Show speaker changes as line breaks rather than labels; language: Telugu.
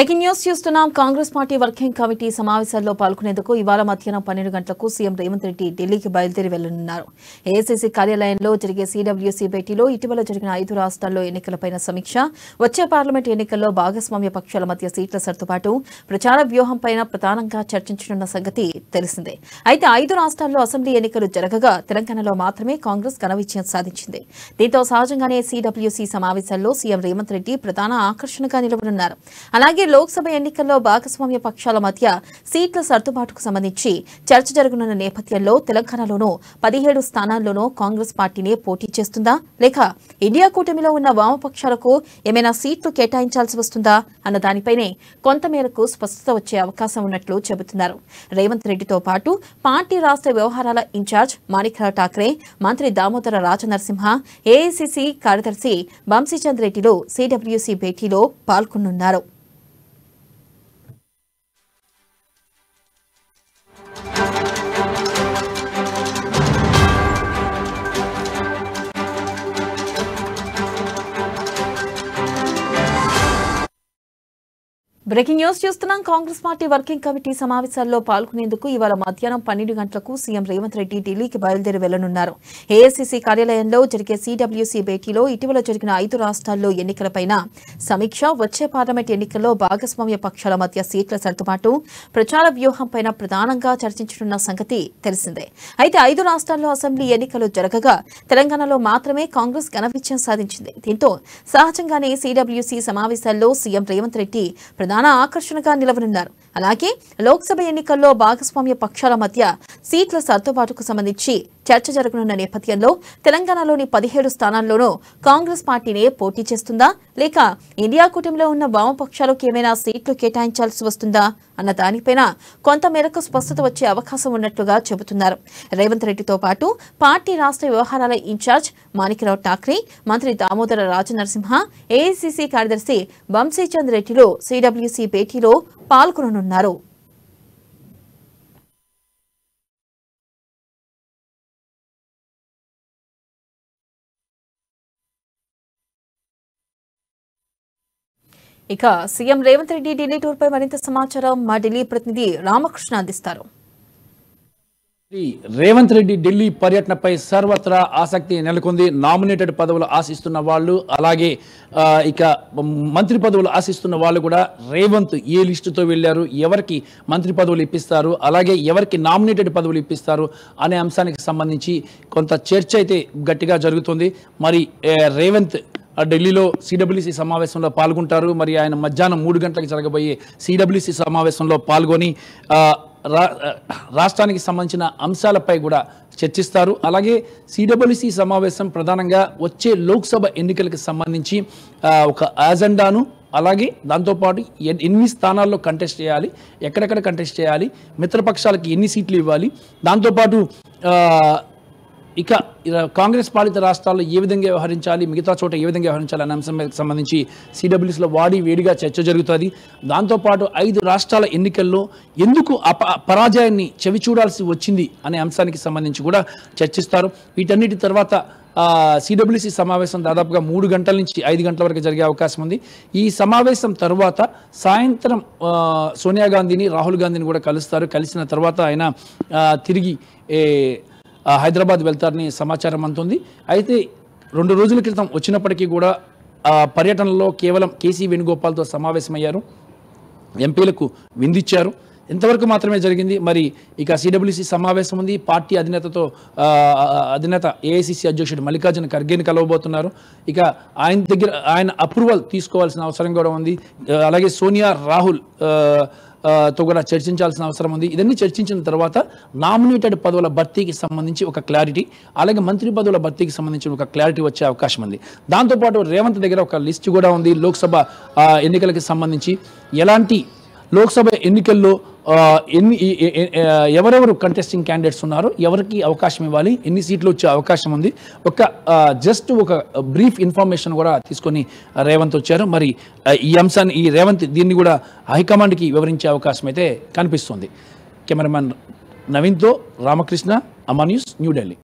బ్రేకింగ్ న్యూస్ చూస్తున్నాం. కాంగ్రెస్ పార్టీ వర్కింగ్ కమిటీ సమావేశాల్లో పాల్గొనేందుకు ఇవాళ మధ్యాహ్నం 12 గంటలకు సీఎం రేవంత్ రెడ్డి ఢిల్లీకి బయలుదేరి వెళ్లనున్నారు. ఏఐసీసీ కార్యాలయంలో జరిగే సీడబ్ల్యూసీ భేటీలో ఇటీవల జరిగిన 5 రాష్ట్రాల్లో ఎన్నికలపై సమీక్ష, వచ్చే పార్లమెంట్ ఎన్నికల్లో భాగస్వామ్య పక్షాల మధ్య సీట్ల సర్దుబాటు, ప్రచార వ్యూహంపై ప్రధానంగా చర్చించనున్న సంగతి తెలిసిందే. అయితే 5 రాష్ట్రాల్లో అసెంబ్లీ ఎన్నికలు జరగగా తెలంగాణలో మాత్రమే కాంగ్రెస్ ఘన విజయం సాధించింది. దీంతో సహజంగానే సీడబ్ల్యూసీ సమావేశాల్లో సీఎం రేవంత్ రెడ్డి ప్రధాన ఆకర్షణగా నిలవనున్నారు. అలాగే లోక్సభ ఎన్నికల్లో భాగస్వామ్య పక్షాల మధ్య సీట్ల సర్దుబాటుకు సంబంధించి చర్చ జరగనున్న నేపథ్యంలో తెలంగాణలోనూ 17 స్థానాల్లోనూ కాంగ్రెస్ పార్టీనే పోటీ చేస్తుందా, లేక ఇండియా కూటమిలో ఉన్న వామపక్షాలకు ఏమైనా సీట్లు కేటాయించాల్సి వస్తుందా అన్న దానిపైనే కొంతమేరకు స్పష్టత వచ్చే అవకాశం ఉన్నట్లు చెబుతున్నారు. రేవంత్ రెడ్డితో పాటు పార్టీ రాష్ట్ర వ్యవహారాల ఇన్ఛార్జ్ మాణిక్రావు ఠాక్రే, మంత్రి దామోదర రాజనరసింహ, ఏఐసీసీ కార్యదర్శి వంశీచంద్ రెడ్డిలు సీడబ్ల్యూసీ భేటీలో పాల్గొనున్నారు. బ్రేకింగ్ న్యూస్ చూస్తున్నాం. కాంగ్రెస్ పార్టీ వర్కింగ్ కమిటీ సమావేశాల్లో పాల్గొనేందుకు ఇవాళ మధ్యాహ్నం 12 గంటలకు సీఎం రేవంత్ రెడ్డి ఢిల్లీకి బయలుదేరి వెళ్లనున్నారు. ఏఐసీసీ కార్యాలయంలో జరిగే సీడబ్ల్యూసీ భేటీలో ఇటీవల జరిగిన 5 రాష్ట్రాల్లో ఎన్నికలపై సమీక్ష, వచ్చే పార్లమెంట్ ఎన్నికల్లో భాగస్వామ్య పక్షాల మధ్య సీట్ల సర్దుబాటు, ప్రచార వ్యూహంపై ప్రధానంగా చర్చించనున్న సంగతి తెలిసిందే. అయితే 5 రాష్ట్రాల్లో అసెంబ్లీ ఎన్నికలు జరగగా తెలంగాణలో మాత్రమే కాంగ్రెస్ ఘన విజయం సాధించింది. దీంతో సహజంగానే సీడబ్ల్యూసీ సమావేశాల్లో సీఎం రేవంత్ రెడ్డి ప్రధాన ఆకర్షణగా నిలవనున్నారు. అలాగే లోక్సభ ఎన్నికల్లో భాగస్వామ్య పక్షాల మధ్య సీట్ల సర్దుబాటుకు సంబంధించి చర్చ జరగనున్న నేపథ్యంలో తెలంగాణలోని 17 స్థానాల్లోనూ కాంగ్రెస్ పార్టీనే పోటీ చేస్తుందా, లేక ఇండియా కూటమిలో ఉన్న వామపక్షాలకు ఏమైనా సీట్లు కేటాయించాల్సి వస్తుందా అన్న దానిపైన కొంతమేరకు స్పష్టత వచ్చే అవకాశం ఉన్నట్లుగా చెబుతున్నారు. రేవంత్ రెడ్డితో పాటు పార్టీ రాష్ట్ర వ్యవహారాల ఇన్ఛార్జ్ మాణిక్రావు ఠాక్రే, మంత్రి దామోదర రాజనరసింహ, ఏఐసీసీ కార్యదర్శి వంశీచంద్ రెడ్డిలు సీడబ్ల్యూసీ భేటీలో పాల్గొననున్నారు. ఇక సీఎం రేవంత్ రెడ్డి ఢిల్లీ టూర్పై మరింత సమాచారం మా ఢిల్లీ ప్రతినిధి రామకృష్ణ అందిస్తారు.
రేవంత్ రెడ్డి ఢిల్లీ పర్యటనపై సర్వత్రా ఆసక్తి నెలకొంది. నామినేటెడ్ పదవులు ఆశిస్తున్న వాళ్ళు, అలాగే ఇక మంత్రి పదవులు ఆశిస్తున్న వాళ్ళు కూడా రేవంత్ ఏ లిస్టుతో వెళ్లారు, ఎవరికి మంత్రి పదవులు ఇప్పిస్తారు, అలాగే ఎవరికి నామినేటెడ్ పదవులు ఇప్పిస్తారు అనే అంశానికి సంబంధించి కొంత చర్చ అయితే గట్టిగా జరుగుతుంది. మరి రేవంత్ ఢిల్లీలో సీడబ్ల్యూసీ సమావేశంలో పాల్గొంటారు. మరి ఆయన మధ్యాహ్నం 3 గంటలకు జరగబోయే సీడబ్ల్యూసీ సమావేశంలో పాల్గొని రాష్ట్రానికి సంబంధించిన అంశాలపై కూడా చర్చిస్తారు. అలాగే సీడబ్ల్యూసీ సమావేశం ప్రధానంగా వచ్చే లోక్సభ ఎన్నికలకు సంబంధించి ఒక అజెండాను, అలాగే దాంతోపాటు ఎన్ని స్థానాల్లో కంటెస్ట్ చేయాలి, ఎక్కడెక్కడ కంటెస్ట్ చేయాలి, మిత్రపక్షాలకి ఎన్ని సీట్లు ఇవ్వాలి, దాంతోపాటు ఇక కాంగ్రెస్ పాలిత రాష్ట్రాల్లో ఏ విధంగా వ్యవహరించాలి, మిగతా చోట ఏ విధంగా వ్యవహరించాలి అనే అంశం సంబంధించి సీడబ్ల్యూసీలో వేడిగా చర్చ జరుగుతుంది. దాంతోపాటు 5 రాష్ట్రాల ఎన్నికల్లో ఎందుకు పరాజయాన్ని చవిచూడాల్సి వచ్చింది అనే అంశానికి సంబంధించి కూడా చర్చిస్తారు. వీటన్నిటి తర్వాత సీడబ్ల్యూసీ సమావేశం దాదాపుగా 3 గంటల నుంచి 5 గంటల వరకు జరిగే అవకాశం ఉంది. ఈ సమావేశం తర్వాత సాయంత్రం సోనియా గాంధీని, రాహుల్ గాంధీని కూడా కలుస్తారు. కలిసిన తర్వాత ఆయన తిరిగి హైదరాబాద్ వెళ్తారని సమాచారం అందుతుంది. అయితే 2 రోజుల క్రితం వచ్చినప్పటికీ కూడా పర్యటనలో కేవలం కేసీ వేణుగోపాల్తో సమావేశమయ్యారు, ఎంపీలకు విందిచ్చారు. ఇంతవరకు మాత్రమే జరిగింది. మరి ఇక సీడబ్ల్యూసీ సమావేశం ఉంది. పార్టీ అధినేత ఏఐసీసీ అధ్యక్షుడు మల్లికార్జున ఖర్గేని కలవబోతున్నారు. ఇక ఆయన అప్రూవల్ తీసుకోవాల్సిన అవసరం కూడా ఉంది. అలాగే సోనియా, రాహుల్ తో కూడా చర్చించాల్సిన అవసరం ఉంది. ఇదన్నీ చర్చించిన తర్వాత నామినేటెడ్ పదవుల భర్తీకి సంబంధించి ఒక క్లారిటీ, అలాగే మంత్రి పదవుల భర్తీకి సంబంధించి ఒక క్లారిటీ వచ్చే అవకాశం ఉంది. దాంతోపాటు రేవంత్ దగ్గర ఒక లిస్ట్ కూడా ఉంది. లోక్సభ ఎన్నికలకి సంబంధించి ఎలాంటి లోక్సభ ఎన్నికల్లో ఎవరెవరు కంటెస్టింగ్ క్యాండిడేట్స్ ఉన్నారో, ఎవరికి అవకాశం ఇవ్వాలి, ఎన్ని సీట్లు వచ్చే అవకాశం ఉంది, జస్ట్ ఒక బ్రీఫ్ ఇన్ఫర్మేషన్ కూడా తీసుకొని రేవంత్ వచ్చారు. మరి ఈ అంశాన్ని రేవంత్ దీన్ని కూడా హైకమాండ్కి వివరించే అవకాశం అయితే కనిపిస్తుంది. కెమెరామెన్ నవీన్తో రామకృష్ణ, అమా న్యూస్, న్యూఢిల్లీ.